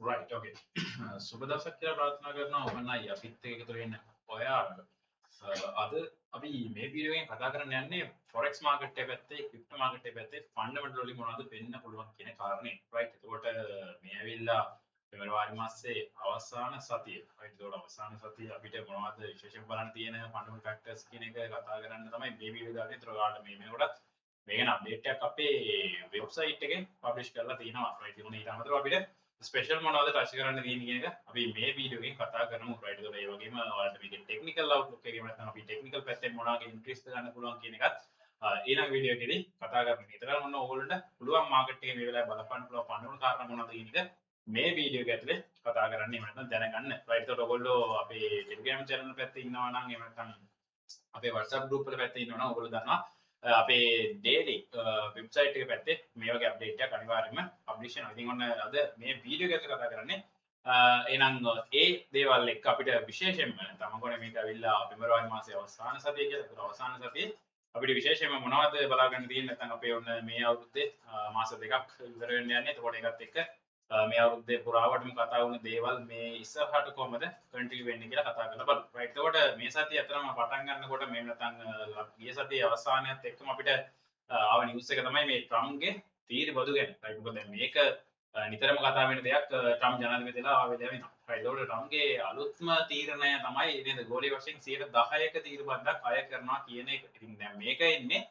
right okay සුබ දවසක් කියලා ප්‍රාර්ථනා කරනවා ඔබනයි අපිත් එක්ක එකතු වෙන්න ඔයාලට අද අපි මේ වීඩියෝ එකෙන් කතා කරන්න යන්නේ forex market එක පැත්තේ crypto market එක පැත්තේ fundamental වලින් මොනවද වෙන්න පුළුවන් කියන කාරණේ right එතකොට මේ ඇවිල්ලා පෙබරවාරි මාසේ අවසාන සතිය right එතකොට අවසාන සතිය අපිට මොනවද විශේෂයෙන් බලන්න තියෙන fundamental factors කියන එක කතා කරන්න තමයි මේ වීඩියෝ දාන්නේ ඒතර ඔයාලට මේ වෙනකොටත් මේකන අප්ඩේට් එකක් අපේ වෙබ්සයිට් එකේ පබ්ලිෂ් කරලා තියෙනවා right ඒකෝනේ ඊට අමතරව අපිට ස්පෙෂල් මොනවද ටච් කරන්න තියෙන්නේ කියන එක අපි මේ වීඩියෝ එකෙන් කතා කරමු right ඒතකොට ඒ වගේම ඔයාලට මේකේ ටෙක්නිකල් අවුට්ලුක් එකේ නැත්නම් අපි ටෙක්නිකල් පැත්තෙන් මොනවාගේ ඉන්ට්‍රෙස්ට් ගන්න පුළුවන් කියන එකත් ඊළඟ වීඩියෝ එකේදී කතා කරමු. ඒතරම් මොන ඕගොල්ලන්ට පුළුවන් මාකට් එකේ මේ වෙලාවේ බලපන්න පුළුවන් පන්නවල කාරණා මොනවද කියන එක මේ වීඩියෝ එක ඇතුලේ කතා කරන්න එහෙම නැත්නම් දැනගන්න. right ඒතකොට ඔයගොල්ලෝ අපේ Telegram channel පැත්තේ ඉන්නවා නම් එහෙම නැත්නම් අපේ WhatsApp group වල පැත්තේ ඉන්නවා නම් ඔයගොල්ලෝ දන්නවා අපේ daily website එක පැත්තේ මේ වගේ update එකක් අනිවාර්යයෙන්ම publish වෙනවා. ඉතින් ඔන්න අද මේ වීඩියෝ එක ඇතුලේ කතා කරන්නේ එහෙනම් ඒ දේවල් එක්ක අපිට විශේෂයෙන්ම නැත්නම් මම මේක ඇවිල්ලා පෙබරවාරි මාසයේ අවසාන සතිය කියලා. ඒක අවසාන සතියේ අපිට විශේෂයෙන්ම මොනවද බලා ගන්න තියෙන්නේ නැත්නම් අපේ ඔන්න මේ අවුරුද්දේ මාස දෙකක් ඉවර වෙන්න යන්නේ. එතකොට ඒකත් එක්ක මේ අවුරුද්දේ පුරාවටම කතා වුණු දේවල් මේ ඉස්සරහට කොහොමද කන්ටිනියු වෙන්නේ කියලා කතා කරලා බලමු. right එතකොට මේ සතිය අතරම පටන් ගන්නකොට මේ නැත්නම් ගිය සතියේ අවසානයත් එක්කම අපිට ආව නිවුස් එක තමයි මේ ට්‍රම්ප්ගේ තීරි බදු ගැන. right මොකද දැන් මේක නිතරම කතා වෙන දෙයක් ට්‍රම්ප් ජනාධිපතිලා ආව වෙලාව වෙනවා. right ඒතකොට ට්‍රම්ප්ගේ අලුත්ම තීරණය තමයි නේද ගෝලීය වශයෙන් 10%ක තීරු බද්දක් අය කරනවා කියන එක. ඉතින් දැන් මේක එන්නේ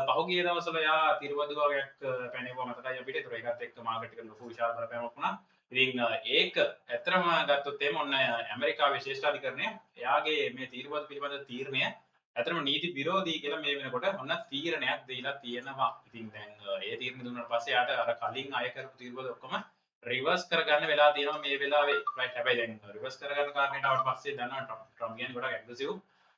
පහුගිය දවස්වල යා තිරවදු වගේක් පැනෙවුවා මතකයි අපිට. ඒතර ඒකත් එක්ක මාකට් එකට ලොකු විශාල බලපෑමක් වුණා. ඉතින් ඒක ඇත්තටම ගත්තොත් එහෙම ඔන්න ඇමරිකාවේ ශ්‍රේෂ්ඨාධිකරණය එයාගේ මේ තිරවදු පිළිබඳ තීරණය ඇත්තටම නීති විරෝධී කියලා මේ වෙනකොට ඔන්න තීරණයක් දීලා තියෙනවා. ඉතින් දැන් ඒ තීරණ දුන්නාට පස්සේ යාට අර කලින් අය කරපු තිරවදු ඔක්කොම රිවර්ස් කරගන්න වෙලා තියෙනවා මේ වෙලාවේ. right හැබැයි දැන් රිවර්ස් කරගන්න කාරණේට ආවට පස්සේ දන්නවා ට්‍රම්ප් කියන්නේ ගොඩක් ඇග්‍රෙසිව්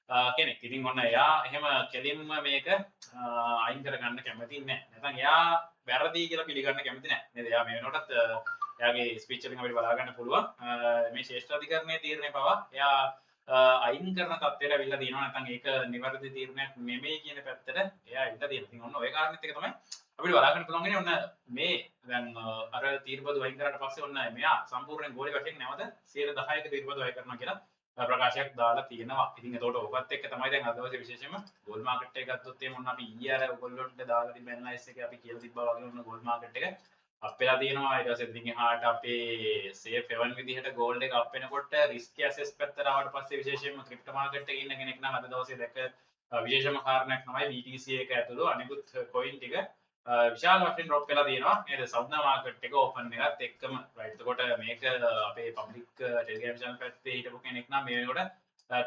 කෙනෙක්. ඉතින් ඔන්න එයා එහෙම කෙලින්ම මේක අයින් කරගන්න කැමති නැහැ. නැත්නම් එයා වැරදි කියලා පිළිගන්න කැමති නැහැ. නේද? එයා මේ වෙනකොටත් එයාගේ ස්පීච් එකෙන් අපිට බලා ගන්න පුළුවන් මේ ශ්‍රේෂ්ඨාධිකරණයේ තීරණය පවා එයා අයින් කරන තත්ත්වයට අවිල්ලා තියෙනවා. නැත්නම් ඒක නිවැරදි තීරණයක් නෙමෙයි කියන පැත්තට එයා ඉඳලා තියෙනවා. ඉතින් ඔන්න ඔය කාරණෙත් එක තමයි අපිට බලා ගන්න පුළුවන් වෙන්නේ ඔන්න මේ දැන් අර තීරබදු අයින් කරාට පස්සේ ඔන්න මෙයා සම්පූර්ණයෙන් ගෝලී වශයෙන් නැවත 10%ක තීරබදු අයින් කරනවා කියලා ප්‍රකාශයක් දාලා තියෙනවා. ඉතින් ඒතකොට ඔකත් එක්ක තමයි දැන් අද දවසේ විශේෂයෙන්ම ගෝල් මාකට් එක ගත්තොත් එහෙම ඔන්න අපි ඊයේ අර ඔයගොල්ලොන්ට දාලා තිබ්බ ඇනලයිස් එකේ අපි කියලා තිබ්බා වගේ ඔන්න ගෝල් මාකට් එක අප් වෙලා තියෙනවා. ඊට පස්සේ ඉතින් එහාට අපේ සේෆ් හෙවන් විදිහට ගෝල්ඩ් එක අප් වෙනකොට රිස්ක් ඇසෙස් පැත්තට ආවට පස්සේ විශේෂයෙන්ම ක්‍රිප්ටෝ මාකට් එකේ ඉන්න කෙනෙක් නම් අද දවසේ දැක්ක විශේෂම කාරණයක් තමයි BTC එක ඇතුළු අනිකුත් කොයින් ටික විශාල වශයෙන් ඩ්‍රොප් වෙලා තියෙනවා නේද සෞදා මාකට් එක ඕපන් එකත් එක්කම right එතකොට මේක අපේ පබ්ලික් ටෙලිග්‍රෑම් channel පැත්තේ හිටපු කෙනෙක් නම් මේ වෙනකොට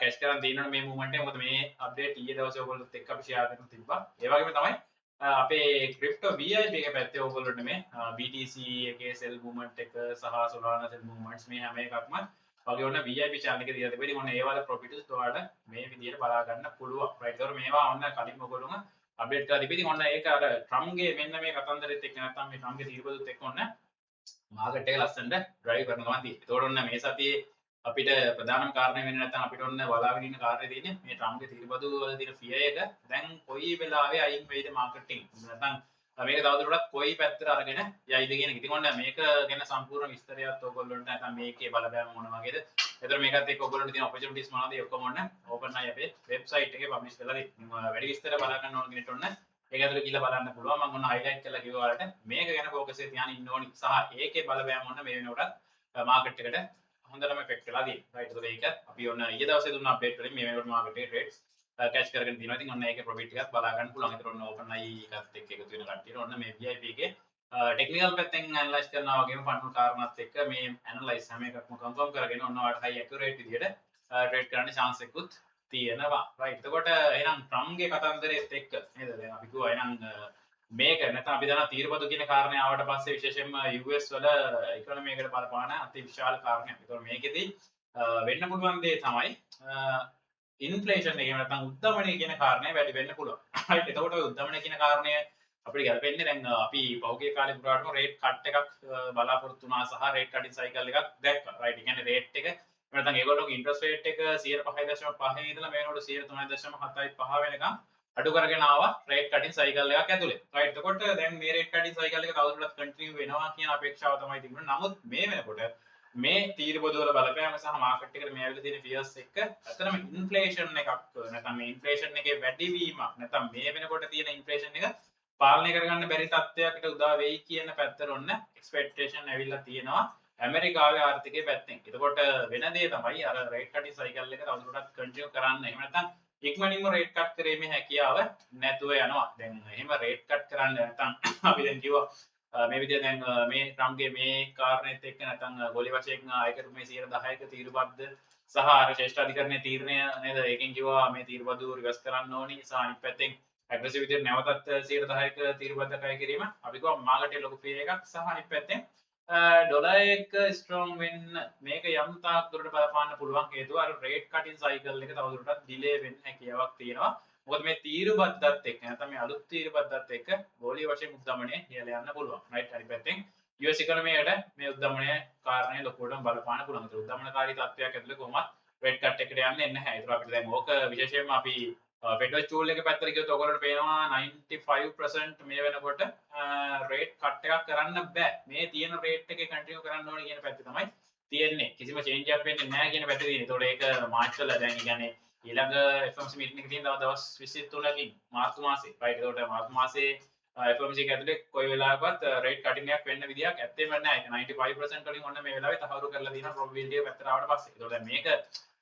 කැෂ් කරන් තියෙනවනේ මේ මූවමන්ට් එක මොකද මේ අප්ඩේට් ඊයේ දවසේ ඔයගොල්ලොත් එක්ක අපි ෂෙයා කරලා තිබ්බා ඒ වගේම තමයි අපේ ක්‍රිප්ටෝ VIP එක පැත්තේ ඔයගොල්ලොන්ට මේ BTC එකේ සෙල් මූවමන්ට් එක සහ Solana සෙල් මූවමන්ට්ස් මේ හැම එකක්ම වගේ ඔන්න VIP channel එකේ දීලා තිබෙන්නේ ඔන්න ඒ වල ප්‍රොෆිට්ස් ඔයාලට මේ විදිහට බලා ගන්න පුළුවන් right ඒතකොට මේවා ඔන්න කලින් ඔයගොල්ලෝ අප්ඩේට් කරලා තිබෙන්නේ ඔන්න ඒක අර ට්‍රම්ප්ගේ මෙන්න මේ කතන්දරෙත් එක්ක නැත්නම් මේ ට්‍රම්ප්ගේ තීරබදුත් එක්ක ඔන්න මාකට් එක ලස්සනට ඩ්‍රයිව් කරනවා තියෙන්නේ. ඒතකොට ඔන්න මේ සතියේ අපිට ප්‍රධානම කාරණේ වෙන්නේ නැත්නම් අපිට ඔන්න බලාගෙන ඉන්න කාරණේ තියෙන්නේ මේ ට්‍රම්ප්ගේ තීරබදු වල තියෙන ෆියර් එක දැන් කොයි වෙලාවෙ අයින් වෙයිද මාකට් එකෙන්. නැත්නම් මේක තවදුරටත් කොයි පැත්තට අරගෙන යයිද කියන එක. ඉතින් ඔන්න මේක ගැන සම්පූර්ණ විස්තරයක් ඔයගොල්ලන්ට නැත්නම් මේකේ බලපෑම මොන වගේද. ඒතර මේකත් එක්ක ඔයගොල්ලන්ට තියෙන ඔපචුනිටිස් මොනවද ඒ ඔක්කොම ඔන්න ඕපන් අපේ වෙබ්සයිට් එකේ පබ්ලිෂ් කරලා තියෙනවා. වැඩි විස්තර බලා ගන්න ඕන කෙනෙක්ට ඔන්න ඒක ඇතුළේ ගිහලා බලන්න පුළුවන්. මම ඔන්න හයිලයිට් කරලා කිව්වා ඔයාලට මේක ගැන ફોකස් එක තියාගෙන ඉන්න ඕනි. සහ ඒකේ බලපෑම ඔන්න මේ වෙනකොට මාකට් එකට හොඳටම එෆෙක්ට් වෙලා තියෙනවා. right ඒතකොට ඒක අපි ඔන්න ඊයේ දවසේ දුන්න අප්ඩේට් වලින් මේ වෙනකොට මාකට් එකේ ට්‍රේඩ්ස් කැච් කරගෙන තියෙනවා. ඉතින් ඔන්න ඒකේ ප්‍රොෆිට් ටිකක් බලා ගන්න පුළුවන්. ඒතර ඔන්න ඕපන් එකත් එක්ක එකතු වෙන කට්ටියට ඔන්න මේ VIP එකේ ටෙක්නිකල් පැත්තෙන් ඇනලයිස් කරනවා වගේම ෆන්ඩ් කාරණාත් එක්ක මේ ඇනලයිස් හැම එකක්ම කන්ෆර්ම් කරගෙන ඔන්න ඔයාලට හයි ඇකියුරේට් විදිහට ට්‍රේඩ් කරන්න chance එකකුත් තියෙනවා. right එතකොට එහෙනම් ට්‍රම්ප්ගේ කතන්දරෙත් එක්ක නේද දැන් අපි කිව්වා එහෙනම් මේක නැත්නම් අපි දන්නා තීරබදු කියන කාරණේ ආවට පස්සේ විශේෂයෙන්ම US වල ඉකොනොමි එකට බලපාන අති විශාල කාරණයක්. ඒතකොට මේකෙදි වෙන්න පුළුවන් දේ තමයි ඉන්ෆ්ලේෂන් එක නැත්නම් උද්දමනය කියන කාරණය වැඩි වෙන්න පුළුවන්. right එතකොට ඔය උද්දමනය කියන කාරණය අපිට ගැලපෙන්නේ දැන් අපි පහුගිය කාලේ පුරාටම රේට් කට් එකක් බලාපොරොත්තු වුණා සහ රේට් කටින් සයිකල් එකක් දැක්කා. right ඒ කියන්නේ රේට් එක නැත්නම් ඒගොල්ලෝගේ ඉන්ට්‍රස්ට් රේට් එක 5.5 ඉඳලා මේ වෙනකොට 3.75 වෙනකම් අඩු කරගෙන ආවා රේට් කටින් සයිකල් එකක් ඇතුලේ. රයිට්. එතකොට දැන් මේ රේට් කටින් සයිකල් එක තවදුරටත් කන්ටිනියු වෙනවා කියන අපේක්ෂාව තමයි තිබුණේ. නමුත් මේ වෙනකොට මේ තීරබොදු වල බලපෑම සහ මාකට් එකට මේ ඇවිල්ලා තියෙන ෆියර්ස් එක්ක ඇත්තටම ඉන්ෆ්ලේෂන් එකක් නැත්නම් මේ ඉන්ෆ්ලේෂන් එකේ වැඩිවීමක් නැත්නම් මේ වෙනකොට තියෙන ඉන්ෆ්ලේෂන් එක පාලනය කරගන්න බැරි තත්ත්වයකට උදා වෙයි කියන පැත්තට ඔන්න එක්ස්පෙක්ටේෂන් ඇවිල්ලා තියෙනවා ඇමරිකාවේ ආර්ථිකයේ පැත්තෙන්. එතකොට වෙන දේ තමයි අර රේට් කටින් සයිකල් එක තවදුරටත් කන්ටිනියු කරන්න. එහෙම නැත්නම් ඉක්මනින්ම රේට් කට් කිරීමේ හැකියාව නැතුව යනවා. දැන් එහෙම රේට් කට් කරන්න නැත්නම් අපි දැන් කිව්වා මේ විදිහ දැන් මේ ට්‍රම්ප්ගේ මේ කාරණේත් එක්ක නැත්නම් ගොලි වශයෙන් ආයකරු මේ 10%ක තීරුබද්ද සහ අර ශ්‍රේෂ්ඨ අධිකරණයේ තීරණය නේද? ඒකෙන් කිව්වා මේ තීරුබද්ද රිවර්ස් කරන්න ඕනි සහ අනිත් පැත්තෙන් ඇග්‍රෙසිව් විදිහට නැවතත් 10%ක තීරුබද්ද කය කිරීම අපි කිව්වා මාකට් ලොකු ෆියර් එකක් සහ අනිත් පැත්තෙන් ඩොලර් එක ස්ට්‍රෝං වෙන්න මේක යම් තාක් දුරට බලපාන්න පුළුවන් හේතුව අර රේට් කටින් සයිකල් එක තවදුරටත් ඩිලේ වෙන්න හැකියාවක් තියෙනවා. මොකද මේ තීරුබද්දත් එක්ක නැත්නම් මේ අලුත් තීරුබද්දත් එක්ක ගෝලීය වශයෙන් උද්දමනය ඉහළ යන්න පුළුවන්. රයිට්. අනිත් පැත්තෙන් US ඉකොනොමියට මේ උද්දමනය කාරණේ ලොකුවටම බලපාන්න පුළුවන්. ඒක උද්දමනකාරී තත්ත්වයක් ඇතුළේ කොහොමත් රේට් කට් එකට යන්නේ නැහැ. ඒක අපිට දැන් ඕක විශේෂයෙන්ම අපි ෆෙඩරල් චූල් එක පැත්තට ගියොත් ඔයගොල්ලන්ට පේනවා 95% මේ වෙනකොට රේට් කට් එකක් කරන්න බෑ. මේ තියෙන රේට් එකේ කන්ටිනියු කරන්න ඕනේ කියන පැත්ත තමයි තියෙන්නේ. කිසිම චේන්ජ් එකක් වෙන්නේ නැහැ කියන පැත්ත තියෙන්නේ. ඒතකොට ඒක මාර්ච් වල දැන් කියන්නේ ඊළඟ FOMC මීටින් එක තියෙන දවස් 23කින් මාර්තු මාසේ. රයිට්. ඒතකොට මාර්තු මාසේ FOMC එක ඇතුලේ කොයි වෙලාවකවත් රේට් කටින් එකක් වෙන්න විදියක් ඇත්තෙම නැහැ. ඒක 95% වලින් ඔන්න මේ වෙලාවේ තහවුරු කරලා තියෙනවා probability එක පැත්තට ආවට පස්සේ. ඒතකොට දැන් මේක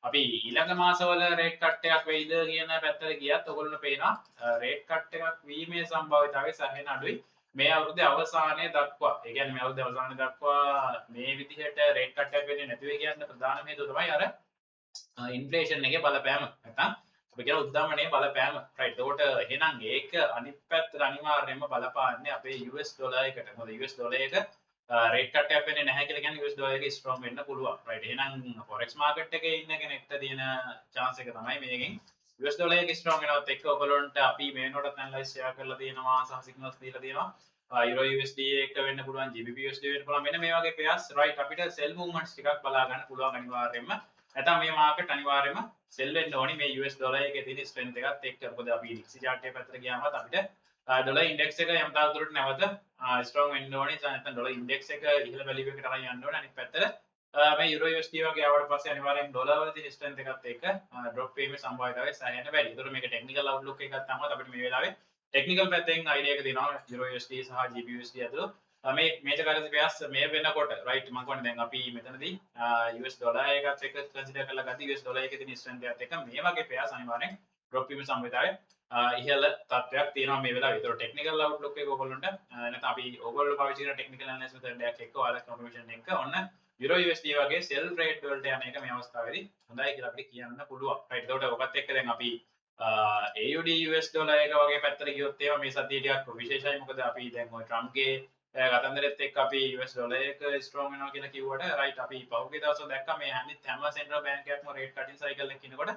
අපි ඊළඟ මාසවල රේට් කට් එකක් වෙයිද කියන පැත්තට ගියත් ඔයගොල්ලෝ පේනවා රේට් කට් එකක් වීමේ සම්භාවිතාවය සැහෙන අඩුයි මේ අවුරුද්දේ අවසානයේ දක්වා. ඒ කියන්නේ මේ අවුරුද්දේ අවසානයේ දක්වා මේ විදිහට රේට් කට් එකක් වෙන්නේ නැති වෙයි කියන ප්‍රධානම හේතුව තමයි අර ඉන්ෆ්ලේෂන් එකේ බලපෑම. නැත්නම් අපි කියන උද්දමනයේ බලපෑම. රයිට්. ඒකට එහෙනම් ඒක අනිත් පැත්තට අනිවාර්යයෙන්ම බලපාන්නේ අපේ US ඩොලර් එකට. මොකද US ඩොලර් එක රේට් කට් එකක් වෙන්නේ නැහැ කියලා කියන්නේ US ඩොලර් එක ස්ට්‍රෝං වෙන්න පුළුවන්. රයිට්. එහෙනම් forex market එකේ ඉන්න කෙනෙක්ට තියෙන chance එක තමයි මේකෙන් US ඩොලර් එක ස්ට්‍රෝං වෙනවත් එක්ක ඔයගොල්ලන්ට අපි මේ වෙනකොටත් ඇනලයිස් ෂෙයා කරලා තියෙනවා සහ සිග්නල්ස් දීලා තියෙනවා. euro USD එක වෙන්න පුළුවන්, GBP USD වෙන්න පුළුවන්. මෙන්න මේ වගේ pairs right අපිට sell movements ටිකක් බලා ගන්න පුළුවන් අනිවාර්යයෙන්ම. නැත්නම් මේ market අනිවාර්යයෙන්ම sell වෙන්න ඕනි මේ US ඩොලර් එකේ තියෙන strength එකත් එක්ක. මොකද අපි DXY chart එක පැත්තට ගියාම අපිට ඩොලර් ඉන්ඩෙක්ස් එක යම් තාක් දුරට නැවත ස්ට්‍රෝං වෙන්න ඕනේ. නැත්නම් ඩොලර් ඉන්ඩෙක්ස් එක ඉහළ වැලියු එකකට අරන් යන්න ඕනේ. අනිත් පැත්තට මේ euro USD වගේ ආවට පස්සේ අනිවාර්යෙන් ඩොලර් වල තියෙන ස්ට්‍රෙන්ත් එකත් එක්ක ඩ්‍රොප් වීමේ සම්භාවිතාවය සෑහෙන වැඩි. ඒතකොට මේක ටෙක්නිකල් අවුට්ලුක් එකක් තමයි අපිට මේ වෙලාවේ ටෙක්නිකල් පැත්තෙන් අයිඩියා එක දෙනවා euro USD සහ GBP USD අතර මේ මේජර් කරන්සි පෙයර්ස් මේ වෙනකොට රයිට් මම කියන්නේ දැන් අපි මෙතනදී US ඩොලර් එකත් එක්ක කන්සිඩර් කරලා ගත්ත US ඩොලර් එකේ තියෙන ස්ට්‍රෙන්ත් එකත් එක්ක මේ වගේ පෙයර්ස් අනිවාර්යෙන් ඩ්‍රොප් වීමේ සම්භාවිතාවය ඉහළ තත්ත්වයක් තියෙනවා මේ වෙලාවේ. ඒතකොට ටෙක්නිකල් අවුට්ලුක් එක ඕගොල්ලන්ට නැත්නම් අපි ඕගොල්ලෝ පාවිච්චි කරන ටෙක්නිකල් ඇනලිසිස් මෙතඩ් එකක් එක්ක ඔයාලා කන්ෆර්මේෂන් එක ඔන්න euro USD වගේ sell rate වලට යන එක මේ අවස්ථාවේදී හොඳයි කියලා අපිට කියන්න පුළුවන්. right. ඒකට ඔකත් එක්ක දැන් අපි AUD US dollar එක වගේ පැත්තට ගියොත් ඒවා මේ සතිය ටිකක් විශේෂයි. මොකද අපි දැන් ඔය ට්‍රම්ප්ගේ කතන්දරෙත් එක්ක අපි US dollar එක strong වෙනවා කියලා කිව්වට right අපි පහුගිය දවස්වල දැක්කා මේ අනිත් හැම central bank එකක්ම rate cutting cycle එකක් ඉනකොට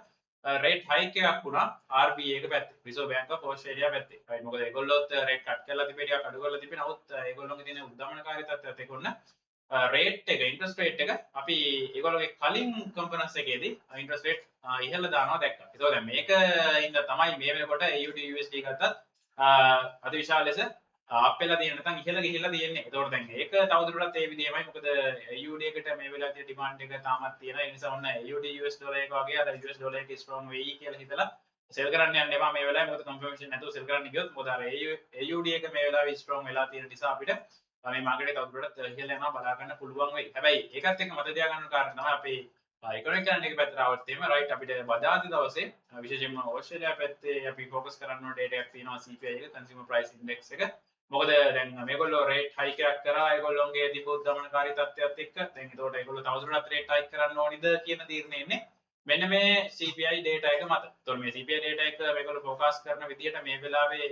rate hike එකක් වුණා RBA එක පැත්තේ. Reserve Bank of Australia පැත්තේ. right. මොකද ඒගොල්ලොත් rate cut කරලා තිබේ ටිකක් අඩු කරලා තිබේ. නමුත් ඒගොල්ලෝගේ තියෙන උද්දමනකාරී තත්ත්වයත් එක්ක ඔන්න රේට් එක ඉන්ට්‍රස්ට් රේට් එක අපි ඒගොල්ලෝගේ කලින් කම්පනස් එකේදී ඉන්ට්‍රස්ට් රේට් ඉහළ දානවා දැක්කා. ඒතකොට දැන් මේක ඉඳ තමයි මේ වෙනකොට AUD USD ගත්තත් අතිවිශාල ලෙස අප් වෙලා තියෙන නැත්නම් ඉහළ ගිහිල්ලා තියෙන්නේ. ඒතකොට දැන් ඒක තවදුරටත් ඒ විදිහමයි. මොකද AUD එකට මේ වෙලාවේ තියෙන ඩිමාන්ඩ් එක තාමත් තියෙනවා. ඒ නිසා ඔන්න AUD US ඩොලර් එක වගේ අර US ඩොලර් එක ස්ට්‍රෝං වෙයි කියලා හිතලා සෙල් කරන්න යන්න එපා මේ වෙලාවේ. මොකද කන්ෆර්මේෂන් නැතුව සෙල් කරන්න ගියොත් මොකද අර AUD එක මේ වෙලාවේ ස්ට්‍රෝං වෙලා තියෙන නිසා අපිට මේ මාකට් එක තවදුරටත් ඉහළ යනවා බලා ගන්න පුළුවන් වෙයි. හැබැයි ඒකත් එක්ක මතක තියාගන්න කාරණා තමයි අපේ ඉකොනොමික් කැලෙන්ඩර් එක පැත්තට આવත් එහෙම රයිට් අපිට බදාදා දවසේ විශේෂයෙන්ම ඕස්ට්‍රේලියා පැත්තේ අපි ફોකස් කරන්න ඕන ඩේටා එකක් තියෙනවා CPI එක කන්සියුමර් ප්‍රයිස් ඉන්ඩෙක්ස් එක. මොකද දැන් මේගොල්ලෝ රේට් හයික් එකක් කරා ඒගොල්ලෝගේ දීපොත් දමනකාරී තත්ත්වයක් එක්ක දැන් ඒතකොට ඒගොල්ලෝ තවදුරටත් රේට් හයික් කරන්න ඕනිද කියන තීරණය එන්නේ මෙන්න මේ CPI ඩේටා එක මත. ඒතකොට මේ CPI ඩේටා එක මේගොල්ලෝ ફોකස් කරන විදිහට මේ වෙලාවේ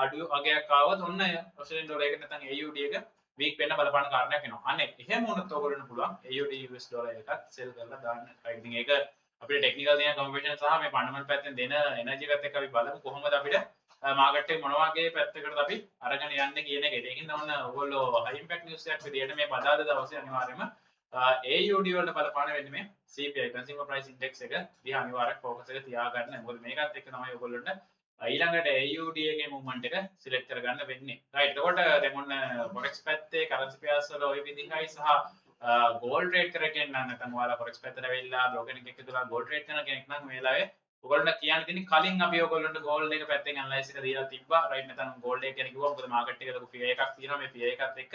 අඩු අගයක් ආවොත් ඔන්න ඔස්ට්‍රේලියානු ඩොලර් එක නැත්නම් AUD එක වීක් වෙන්න බලපාන කාරණයක් වෙනවා. අන්න එහෙම වුණොත් ඔයගොල්ලන්ට පුළුවන් AUD US ඩොලර් එකත් සෙල් කරලා දාන්න. right. ඉතින් ඒක අපිට ටෙක්නිකල් දෙන කන්ෆර්මේෂන් සහ මේ ෆන්ඩමන්ටල් පැත්තෙන් දෙන එනර්ජි එකත් එක්ක අපි බලමු කොහොමද අපිට මාකට් එක මොන වගේ පැත්තකටද අපි අරගෙන යන්නේ කියන එක. ඒකින් ඔන්න ඔයගොල්ලෝ හයි ඉම්පැක්ට් නිවුස් එකක් විදියට මේ බදාදා දවසේ අනිවාර්යයෙන්ම AUD වලට බලපාන වෙන්නේ මේ CPI කන්සියුමර් ප්‍රයිස් ඉන්ඩෙක්ස් එක දිහා අනිවාර්යයෙන් ફોකස් එක තියාගන්න. මොකද මේකත් එක්ක තමයි ඔයගොල්ලන්ට ඊළඟට AUD එකේ මූවමන්ට් එක සිලෙක්ට් කරගන්න වෙන්නේ. රයිට්. එතකොට දැන් ඔන්න forex පැත්තේ currency pairs වල ওই විදිහයි සහ gold trade කරගෙන නැත්නම් ඔයාලා forex පැත්තට ඇවිල්ලා බ්ලොග් එකක් එකතුලා gold trade කරන කෙනෙක් නම් මේ වෙලාවේ ඔයගොල්ලන්ට කියන්න තියෙන්නේ කලින් අපි ඔයගොල්ලන්ට gold එක පැත්තෙන් ඇනලයිස් එක දීලා තිබ්බා. රයිට්. නැත්නම් gold එක ගැන කිව්වා මොකද මාකට් එකේ ලොකු fear එකක් තියෙනවා. මේ fear එකත් එක්ක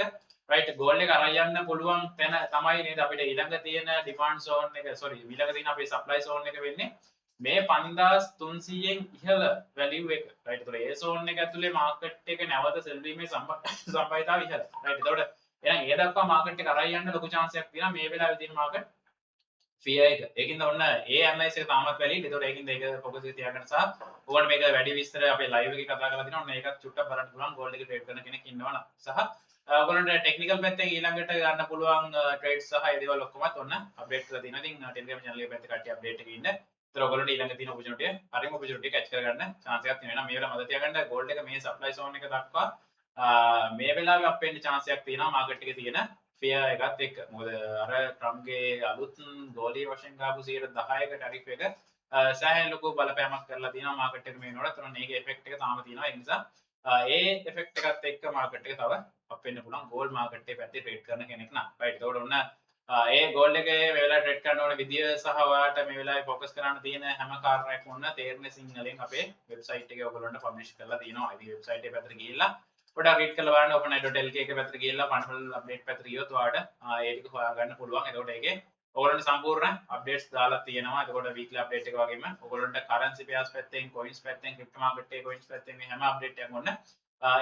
රයිට් gold එක අරන් යන්න පුළුවන් තැන තමයි නේද අපිට ඊළඟ තියෙන demand zone එක sorry ඊළඟ තියෙන අපේ supply zone එක වෙන්නේ මේ 5300න් ඉහළ වැලියු එක රයිට්. ඒතකොට ඒ zone එක ඇතුලේ මාකට් එක නැවත සෙල් වීමේ සම්භාවිතාව ඉහළ. රයිට්. ඒතකොට එහෙනම් ඒ දක්වා මාකට් එක අරන් යන්න ලොකු chance එකක් තියෙනවා මේ වෙලාවේ තියෙන මාකට් fear එක. ඒකින්ද ඔන්න ඒ ඇනලයිස් එක තාමත් වැලිඩ්. ඒතකොට ඒකින්ද ඒක ફોකස් එක තියාගන්න සහ ඕගොල්ලෝ මේක වැඩි විස්තර අපේ ලයිව් එකේ කතා කරලා තිනවා. ඔන්න ඒකත් චුට්ටක් බලන්න පුළුවන් ගෝල්ඩ් එක ට්‍රේඩ් කරන කෙනෙක් ඉන්නවනම්. සහ ඔයගොල්ලන්ට ටෙක්නිකල් පැත්තෙන් ඊළඟට ගන්න පුළුවන් ට්‍රේඩ්ස් සහ ඒ දේවල් ඔක්කොමත් ඔන්න අප්ඩේට් කරලා තියෙනවා. ඉතින් ටෙලිග්‍රෑම් channel එක පැත්තේ කට්ටිය අප්ඩේට් එකේ ඉන්න. ඒතර ඔයගොල්ලන්ට ඊළඟ තියෙන ඔපචුනිටි හරිම ඔපචුනිටි කැච් කරගන්න chance එකක් තියෙනවා. මේ වෙලාව මතක තියාගන්න ගෝල්ඩ් එක මේ සප්ලයි zone එක දක්වා මේ වෙලාවේ අප් වෙන්න chance එකක් තියෙනවා මාකට් එකේ තියෙන fear එකත් එක්ක. මොකද අර ට්‍රම්ප්ගේ අලුත් ගෝලීය වශයෙන් ගාපු 10%ක ටැරිෆ් එක සෑහෙන ලොකු බලපෑමක් කරලා තියෙනවා මාකට් එක මේ වෙනකොට. ඒතර මේකේ එෆෙක්ට් එක තාම තියෙනවා. ඒ නිසා ඒ එෆෙක්ට් එකත් එක්ක මාකට් එක තව අප් වෙන්න පුළුවන් ගෝල්ඩ් මාකට් එකේ පැත්තේ ට්‍රේඩ් කරන කෙනෙක් නම්. රයිට්. ඒතකොට ඔන්න ඒ ගෝල්ඩ් එකේ මේ වෙලාවේ ට්‍රේඩ් කරන්න ඕන විදිය සහ ඔයාලට මේ වෙලාවේ ફોකස් කරන්න තියෙන හැම කාරණාවක්ම ඔන්න තේරෙන සිංහලෙන් අපේ වෙබ්සයිට් එකේ ඔයගොල්ලන්ට පබ්ලිෂ් කරලා තියෙනවා. ඉතින් වෙබ්සයිට් එකේ පැත්තට ගිහිල්ලා පොඩ්ඩක් රීඩ් කරලා බලන්න openai.lk එකේ පැත්තට ගිහිල්ලා ෆන්ඩමෙන්ටල් අප්ඩේට් පැත්තට ගියොත් ඔයාලට ඒ ටික හොයාගන්න පුළුවන්. එතකොට ඒකේ ඔයගොල්ලන්ට සම්පූර්ණ අප්ඩේට්ස් දාලා තියෙනවා. එතකොට වීක්ලි අප්ඩේට් එක වගේම ඔයගොල්ලන්ට කරන්සි පෙයාර්ස් පැත්තෙන්, කොයින්ස් පැත්තෙන්, ක්‍රිප්ටෝ මාකට් එකේ කොයින්ස් පැත්තෙන් මේ හැම අප්ඩේට් එකක්ම ඔන්න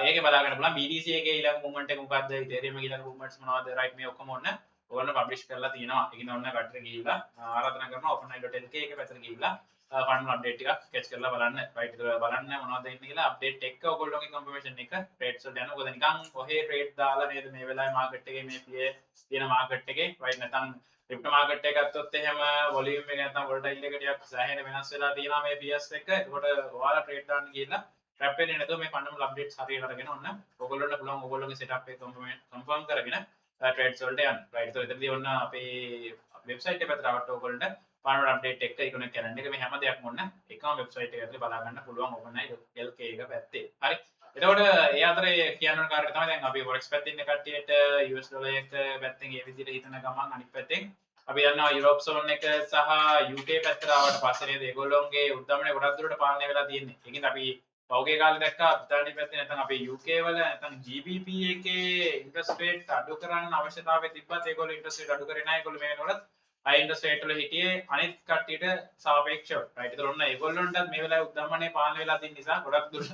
ඒකේ බලාගන්න පුළුවන්. BTC එකේ ඊළඟ මූවමන්ට් එක මොකද්ද? Ethereum එකේ ඊළඟ මූවමන්ට්ස් මොනවද? රයිට් මේ ඔක්කොම ඔන්න ඔයගොල්ලන්ට පබ්ලිෂ් කරලා තියෙනවා. ඒකින් ඔන්න කටට ගිහිල්ලා ආරාධනා කරනවා openai.lk එකේ පැත්තට ගිහිල්ලා ෆන්ඩ් අප්ඩේට් ටිකක් කැච් කරලා බලන්න. රයිට්. ඒක බලන්න මොනවද ඉන්නේ කියලා අප්ඩේට් එක ඔයගොල්ලෝගේ කන්ෆර්මේෂන් එක ට්‍රේඩ්ස් වලට යන. මොකද නිකන් කොහේ ට්‍රේඩ් දාලා නේද මේ වෙලාවේ මාකට් එකේ මේ PA තියෙන මාකට් එකේ රයිට්. නැත්නම් ක්‍රිප්ටෝ මාකට් එක ගත්තොත් එහෙම වොලියුම් එක නැත්නම් වොලටයිල් එක ටිකක් සෑහෙන වෙනස් වෙලා තියෙනවා මේ PS එක. ඒකට ඔයාලා ට්‍රේඩ් දාන්න ගිහිල්ලා ට්‍රැප් වෙන්නේ නැතුව මේ ෆන්ඩමෙන්ටල් අප්ඩේට්ස් හරියට අරගෙන ඔන්න ඔයගොල්ලන්ට පුළුවන් ඔයගොල්ලෝගේ සෙටප් එක කන්ෆර්ම් කරගෙන ට්‍රේඩ්ස් වලට යන්න. රයිට්. ඒත් එතනදී ඔන්න අපේ වෙබ්සයිට් එක පැත්තට ආවට ඔයගොල්ලන්ට ෆන්ඩමෙන්ටල් අප්ඩේට් එක ඉක්ුණේ කැලෙන්ඩර් එක මේ හැම දෙයක්ම ඔන්න එකම වෙබ්සයිට් එක ඇතුලේ බලා ගන්න පුළුවන් openai.lk එක පැත්තේ. හරි. එතකොට ඒ අතරේ කියන්න ඕන කාරණේ තමයි දැන් අපි forex පැත්තේ ඉන්න කට්ටියට US ඩොලර් එක පැත්තෙන් ඒ විදිහට හිතන ගමන් අනිත් පැත්තෙන් අපි දන්නවා යුරෝප් zone එක සහ UK පැත්තට ආවට පස්සේ නේද ඒගොල්ලෝගේ උද්දමනය ගොඩක් දුරට පාලනය වෙලා තියෙන්නේ. ඒකින්ද අපි පෞගේ කාලේ දැක්කා බ්‍රිතාන්‍ය පැත්තේ නැත්නම් අපේ UK වල නැත්නම් GBP එකේ ඉන්ට්‍රස්ට් රේට් අඩු කරන්න අවශ්‍යතාවය තිබ්බත් ඒගොල්ලෝ ඉන්ට්‍රස්ට් රේට් අඩු කරේ නැහැ. ඒගොල්ලෝ මේ වෙනකොට හයි ඉන්ට්‍රස්ට් රේට් වල හිටියේ අනිත් කට්ටියට සාපේක්ෂව. රයිට්. ඒතර ඔන්න ඒගොල්ලොන්ට මේ වෙලාවේ උද්දමනය පාලනය වෙලා තියෙන නිසා ගොඩක් දුරට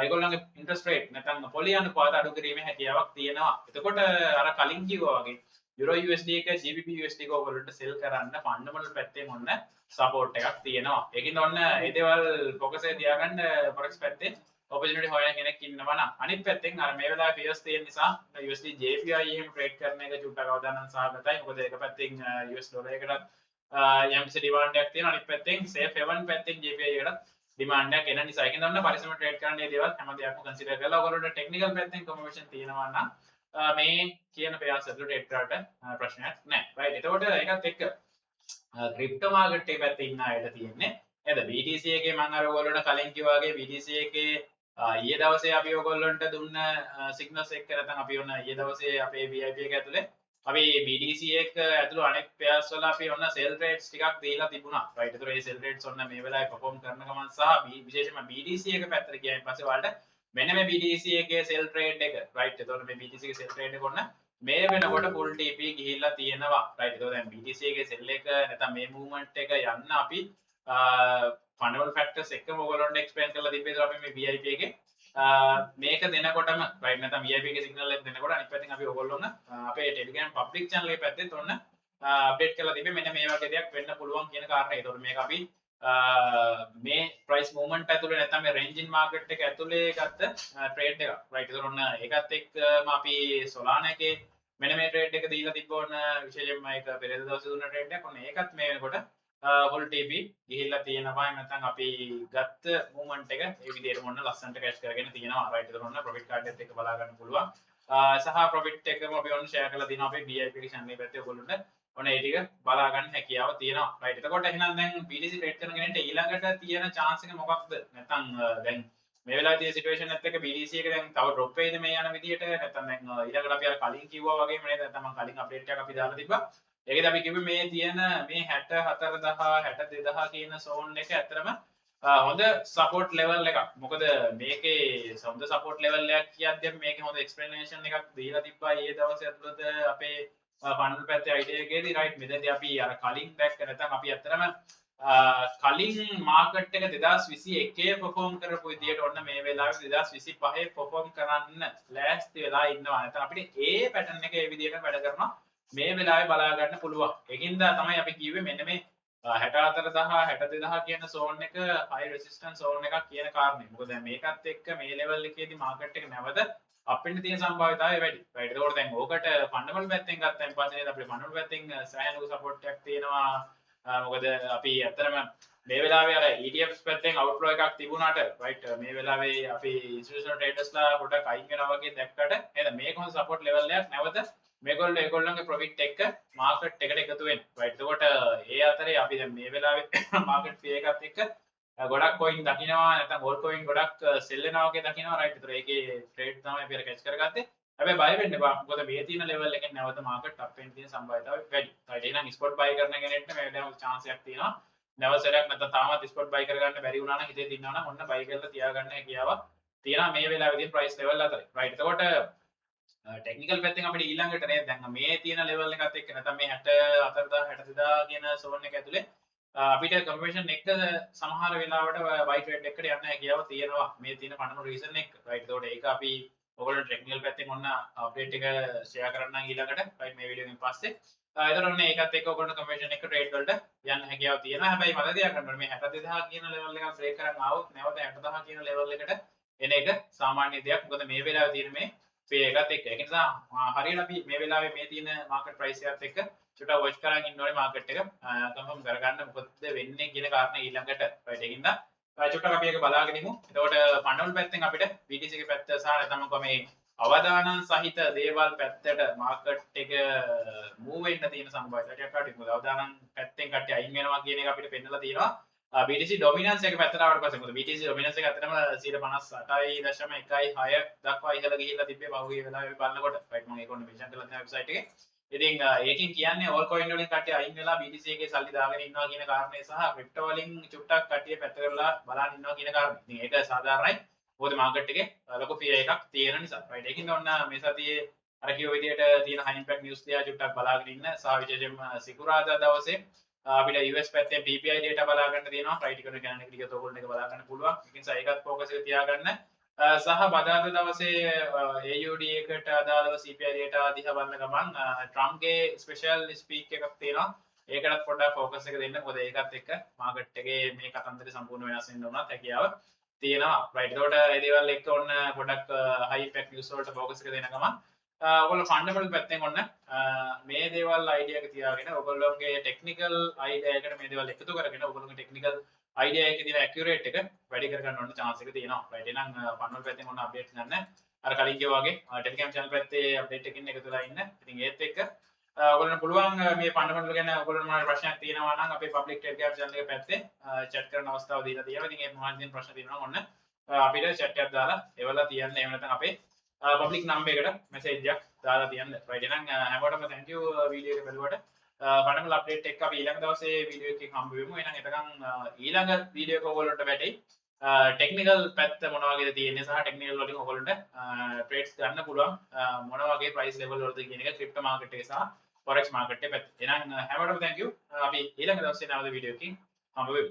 ඒගොල්ලන්ගේ ඉන්ට්‍රස්ට් රේට් නැත්නම් පොලි අනුපාත අඩු කිරීමේ හැකියාවක් තියෙනවා. එතකොට අර කලින් කිව්වා වගේ යුරෝ USD එක GBP USD එක ඔයගොල්ලන්ට සෙල් කරන්න ෆන්ඩමෙන්ටල් පැත්තෙන් ඔන්න සපෝට් එකක් තියෙනවා. ඒකින්ද ඔන්න ඒ දේවල් ફોකස් එක තියාගන්න forex පැත්තේ ඔපචුනිටි හොයන කෙනෙක් ඉන්නවා නම් අනිත් පැත්තෙන් අර මේ වෙලාවේ fears තියෙන නිසා USD JPY එහෙම ට්‍රේඩ් කරන එක චුට්ටක් අවදානම් සහගතයි. මොකද ඒක පැත්තෙන් US ඩොලර් එකකට යම්කිසි ඩිමාන්ඩ් එකක් තියෙනවා. අනිත් පැත්තෙන් safe haven පැත්තෙන් JPY එකට ඩිමාන්ඩ් එකක් එන නිසා ඒකෙන් ඔන්න පරිස්සම ට්‍රේඩ් කරන්න මේ දේවල් හැම දෙයක්ම කන්සිඩර් කරලා ඔයගොල්ලන්ට ටෙක්නිකල් පැත්තෙන් කන්ෆර්මේෂන් තියෙනවා නම් මේ කියන පෙයාර්ස් ඇතුළට ට්‍රේඩ් කරාට ප්‍රශ්නයක් නැහැ. රයිට්. එතකොට ඒකත් එක්ක ක්‍රිප්ටෝ මාකට් එකේ පැත්තේ ඉන්න අයට තියෙන්නේ නේද BTC එකේ මම අර ඔයගොල්ලන්ට කලින් කිව්වා වගේ BTC එකේ ඊයේ දවසේ අපි ඔයගොල්ලන්ට දුන්න සිග්නල්ස් එක්ක නැත්නම් අපි ඔන්න ඊයේ දවසේ අපේ VIP එක ඇතුලේ අපි BTC එක ඇතුළු අනෙක් පෙයාර්ස් වල අපි ඔන්න සෙල් රේට්ස් ටිකක් දීලා තිබුණා. රයිට්. ඒතර මේ සෙල් රේට්ස් ඔන්න මේ වෙලාවේ perform කරන ගමන් සහ විශේෂයෙන්ම BTC එක පැත්තට ගියායින් පස්සේ ඔයාලට මෙන්න මේ BTC එකේ සෙල් ට්‍රේඩ් එක රයිට්. ඒතකොට මේ BTC එකේ සෙල් ට්‍රේඩ් එක ඔන්න මේ වෙනකොට full TP ගිහිල්ලා තියෙනවා. රයිට්. ඒතකොට දැන් BTC එකේ සෙල් එක නැත්නම් මේ මූවමන්ට් එක යන්න අපි ෆන්ඩමෙන්ටල් ෆැක්ටර්ස් එක්කම ඔයගොල්ලන්ට එක්ස්ප්ලেইন කරලා තිබ්බේ. ඒතකොට අපි මේ VIP එකේ මේක දෙනකොටම රයිට් නැත්නම් VIP එකේ සිග්නල් එක දෙනකොට අනිත් පැත්තෙන් අපි ඔයගොල්ලෝම අපේ Telegram public channel එකේ පැත්තෙත් ඔන්න අප්ඩේට් කරලා තිබ්බේ මෙන්න මේ වගේ දෙයක් වෙන්න පුළුවන් කියන කාරණේ. ඒතකොට මේක අපි මේ ප්‍රයිස් මූවමන්ට් ඇතුලේ නැත්නම් මේ රේන්ජ් ඉන් මාකට් එක ඇතුලේ ගත්ත ට්‍රේඩ් එකක්. රයිට්. ඒතකොට ඔන්න ඒකත් එක්කම අපි Solana එකේ මෙන්න මේ ට්‍රේඩ් එක දීලා තිබ්බ ඔන්න විශේෂයෙන්ම ඒක පෙරේද දවසේ දුන්න ට්‍රේඩ් එකක්. ඔන්න ඒකත් මේ වෙනකොට full TP ගිහිල්ලා තියෙනවා. නැත්නම් අපි ගත්ත මූවමන්ට් එක ඒ විදිහටම ඔන්න ලස්සනට කැෂ් කරගෙන තියෙනවා. රයිට්. ඒතකොට ඔන්න ප්‍රොෆිට් කාඩ් එකත් එක්ක බලා ගන්න පුළුවන්. සහ ප්‍රොෆිට් එකම අපි ඔන්න ෂෙයා කරලා දිනවා අපේ BIP එක channel එක පැත්තේ ඔයගොල්ලන්ට ඔන්න ඒ ටික බලා ගන්න හැකියාව තියෙනවා. right. එතකොට එහෙනම් දැන් BTC ට්‍රේඩ් කරන කෙනෙක්ට ඊළඟට තියෙන chance එක මොකක්ද? නැත්නම් දැන් මේ වෙලාවේ තියෙන සිටුේෂන් එකත් එක්ක BTC එක දැන් තව ඩ්‍රොප් වෙයිද මේ යන විදියට? නැත්නම් දැන් ඊළඟට අපි අර කලින් කිව්වා වගේම නේද? නැත්නම් මම කලින් අප්ඩේට් එකක් අපි දාලා තිබ්බා. ඒකද අපි කිව්වේ මේ තියෙන මේ 64000 62000 කියන zone එක ඇත්තටම හොඳ සපෝට් ලෙවල් එකක්. මොකද මේකේ හොඳ සපෝට් ලෙවල් එකක් කියද්දී මේකේ හොඳ එක්ස්ප්ලනේෂන් එකක් දීලා තිබ්බා ඊයේ දවසේ ඇතුළත අපේ ෆන්ඩ් පැත්තේ අයිඩියා එකේදී රයිට්. මෙතනදී අපි අර කලින් දැක්ක නැත්නම් අපි ඇත්තටම කලින් මාකට් එක 2021 perform කරපු විදියට ඔන්න මේ වෙලාවේ 2025 perform කරන්න ලෑස්ති වෙලා ඉන්නවා. නැත්නම් අපිට ඒ පැටර්න් එක ඒ විදියට වැඩ කරනවා. මේ වෙලාවේ බලා ගන්න පුළුවන්. ඒකින්ද තමයි අපි කිව්වේ මෙන්න මේ 64000 62000 කියන zone එක high resistance zone එකක් කියන කාරණේ. මොකද දැන් මේකත් එක්ක මේ level එකේදී market එක නැවත up වෙන්න තියෙන සම්භාවිතාවය වැඩි. right. ඒකෝට දැන් ඕකට fundamental පැත්තෙන් ගත්තාන් පස්සේ නේද අපිට fundamental පැත්තෙන් සෑහෙන support එකක් තියෙනවා. මොකද අපි ඇත්තටම මේ වෙලාවේ අර ETFs පැත්තෙන් outflow එකක් තිබුණාට right මේ වෙලාවේ අපි institutional tradersලා පොඩක් අයින් වෙනවා වගේ දැක්කට නේද මේක හොඳ support level එකක් නැවත මේගොල්ලෝ ඒගොල්ලන්ගේ ප්‍රොෆිට් එක මාකට් එකට එකතු වෙන්න. right. එතකොට ඒ අතරේ අපි දැන් මේ වෙලාවේ මාකට් ෆී එකත් එක්ක ගොඩක් coin දකින්නවා නැත්නම් all coin ගොඩක් sell වෙනවා වගේ දකින්නවා. right. ඒතර ඒකේ ට්‍රේඩ් තමයි අපි අර කැච් කරගත්තේ. හැබැයි බය වෙන්න එපා. මොකද මේ තියෙන level එකෙන් නැවත මාකට් up වෙන්න තියෙන සම්භාවිතාවය වැඩි. right. එහෙනම් spot buy කරන කෙනෙක්ට මේ වෙලාවේ chance එකක් තියෙනවා. නැවත සැරයක් නැත්නම් තාමත් spot buy කරගන්න බැරි වුණා නම් හිතේ දිනනවා නම් ඔන්න buy කරලා තියාගන්න හැකියාවක් තියෙනවා මේ වෙලාවේ තියෙන price level අතරේ. right. එතකොට ටෙක්නිකල් පැත්තෙන් අපිට ඊළඟට නේද දැන් මේ තියෙන ලෙවල් එකත් එක්ක නැත්නම් මේ 64000 62000 කියන zone එක ඇතුලේ අපිට කන්ෆර්මේෂන් එක සමහර වෙලාවට buy trade එකකට යන්න හැකියාව තියෙනවා මේ තියෙන fundamental reason එක. right. ඒකට ඒක අපි ඔයගොල්ලෝ ටෙක්නිකල් පැත්තෙන් ඔන්න අප්ඩේට් එක ෂෙයා කරන්නම් ඊළඟට right මේ වීඩියෝ එකෙන් පස්සේ. ඒතර ඔන්න ඒකත් එක්ක ඔයගොල්ලෝ කන්ෆර්මේෂන් එක ට්‍රේඩ් වලට යන්න හැකියාව තියෙනවා. හැබැයි මතක තියාගන්න ඕනේ මේ 62000 කියන ලෙවල් එක බ්‍රේක් කරන් ආවොත් නැවත 60000 කියන ලෙවල් එකට එන එක සාමාන්‍ය දෙයක්. මොකද මේ වෙලාවේ තියෙන මේ ෆේ එකත් එක්ක. ඒක නිසා හරියට අපි මේ වෙලාවේ මේ තියෙන මාකට් ප්‍රයිස් එකත් එක්ක චුට්ටක් වොච් කරන් ඉන්න ඕනේ මාකට් එක කන්ෆර්ම් කරගන්න මොකද වෙන්නේ කියන කාරණේ ඊළඟට. right. ඒකින්ද චුට්ටක් අපි ඒක බලාගෙන ඉමු. එතකොට ෆන්ඩල් පැත්තෙන් අපිට BTC එකේ පැත්ත සහ නැත්නම් මේ අවදානම් සහිත දේවල් පැත්තට මාකට් එක මූව් වෙන්න තියෙන සම්භාවිතාවයක් අඩුයි. මොකද අවදානම් පැත්තෙන් කට්ටිය අයින් වෙනවා කියන එක අපිට පෙන්නලා තියෙනවා. BTC dominance එක පැත්තට ආවට පස්සේ මොකද BTC dominance එක අතරම 58.16 දක්වා ඉහළ ගිහිල්ලා තිබ්බේ පහුගිය වෙලාවේ බලනකොට. right. මම ඒක ඔන්න මෙන්ෂන් කරලා තියෙනවා වෙබ්සයිට් එකේ. ඉතින් ඒකෙන් කියන්නේ all coin වලින් කට්ටිය අයින් වෙලා BTC එකේ සල්ලි දාගෙන ඉන්නවා කියන කාරණේ සහ crypto වලින් චුට්ටක් කට්ටිය පැත්ත කරලා බලන් ඉන්නවා කියන කාරණේ. ඉතින් ඒක සාධාරණයි. මොකද මාකට් එකේ ලොකු ෆී එකක් තියෙන නිසා. right. ඒකින්ද ඔන්න මේ සතියේ අර කිව්ව විදිහට තියෙන high impact news දිහා චුට්ටක් බලාගෙන ඉන්න සහ විශේෂයෙන්ම සිකුරාදා දවසේ අපිට US පැත්තේ PPI data බලා ගන්න තියෙනවා. right. ඒකට ගණන් එක ටිකත් ඔයගොල්ලෝ එක බලා ගන්න පුළුවන්. ඒකින් ඒකත් ફોකස් එක තියාගන්න. සහ බදාදා දවසේ AUD එකට අදාළව CPI data දිහා බලන ගමන් ට්‍රම්ප්ගේ ස්පෙෂල් ස්පීක් එකක් තියෙනවා. ඒකටත් පොඩ්ඩක් ફોකස් එක දෙන්න. මොකද ඒකත් එක්ක මාකට් එකේ මේ කතන්දරේ සම්පූර්ණ වෙනස් වෙන්න උනත් හැකියාව තියෙනවා. right. ඒකට ඒ දේවල් එක්ක ඔන්න පොඩ්ඩක් high impact news වලට ફોකස් එක දෙන ගමන් ඔයගොල්ලෝ ෆන්ඩමෙන්ටල් පැත්තෙන් ඔන්න මේ දේවල් අයිඩියා එක තියාගෙන ඔයගොල්ලෝගේ ටෙක්නිකල් අයිඩියා එකට මේ දේවල් එකතු කරගෙන ඔයගොල්ලෝගේ ටෙක්නිකල් අයිඩියා එකේ තියෙන ඇකියුරේට් එක වැඩි කර ගන්න ඕන chance එක තියෙනවා. right. එහෙනම් ෆන්ඩමෙන්ටල් පැත්තෙන් ඔන්න අප්ඩේට් ගන්න. අර කලින් කිව්වා වගේ ටෙලිග්‍රෑම් channel පැත්තේ අප්ඩේට් එකකින් එකතු වෙලා ඉන්න. ඉතින් ඒත් එක්ක ඔයගොල්ලන්ට පුළුවන් මේ ෆන්ඩමෙන්ටල් ගැන ඔයගොල්ලන්ට මොනවා ප්‍රශ්නයක් තියෙනවා නම් අපේ පබ්ලික් ටෙලිග්‍රෑම් channel එක පැත්තේ chat කරන අවස්ථාව දීලා තියෙනවා. ඉතින් ඒ මොනවා හරි ප්‍රශ්න තියෙනවා නම් ඔන්න අපිට chat එකක් දාලා ඒවලා තියන්න. එහෙම නැත්නම් අපේ පබ්ලික් නම්බර් එකට මැසේජ් එකක් දාලා තියන්න. right. එහෙනම් හැමෝටම thank you වීඩියෝ එක බලුවට. ෆන්ඩමෙන්ටල් අප්ඩේට් එක අපි ඊළඟ දවසේ වීඩියෝ එකකින් හම්බ වෙමු. එහෙනම් එතකන් ඊළඟ වීඩියෝ එක ඔයගොල්ලන්ට වැටෙයි. ටෙක්නිකල් පැත්ත මොන වගේද තියෙන්නේ සහ ටෙක්නිකල් වලින් ඔයගොල්ලන්ට ට්‍රේඩ්ස් ගන්න පුළුවන් මොන වගේ ප්‍රයිස් ලෙවල් වලද කියන එක ක්‍රිප්ටෝ මාකට් එකේ සහ forex මාකට් එකේ පැත්ත. එහෙනම් හැමෝටම thank you. අපි ඊළඟ දවසේ නැවත වීඩියෝ එකකින් හම්බ වෙමු.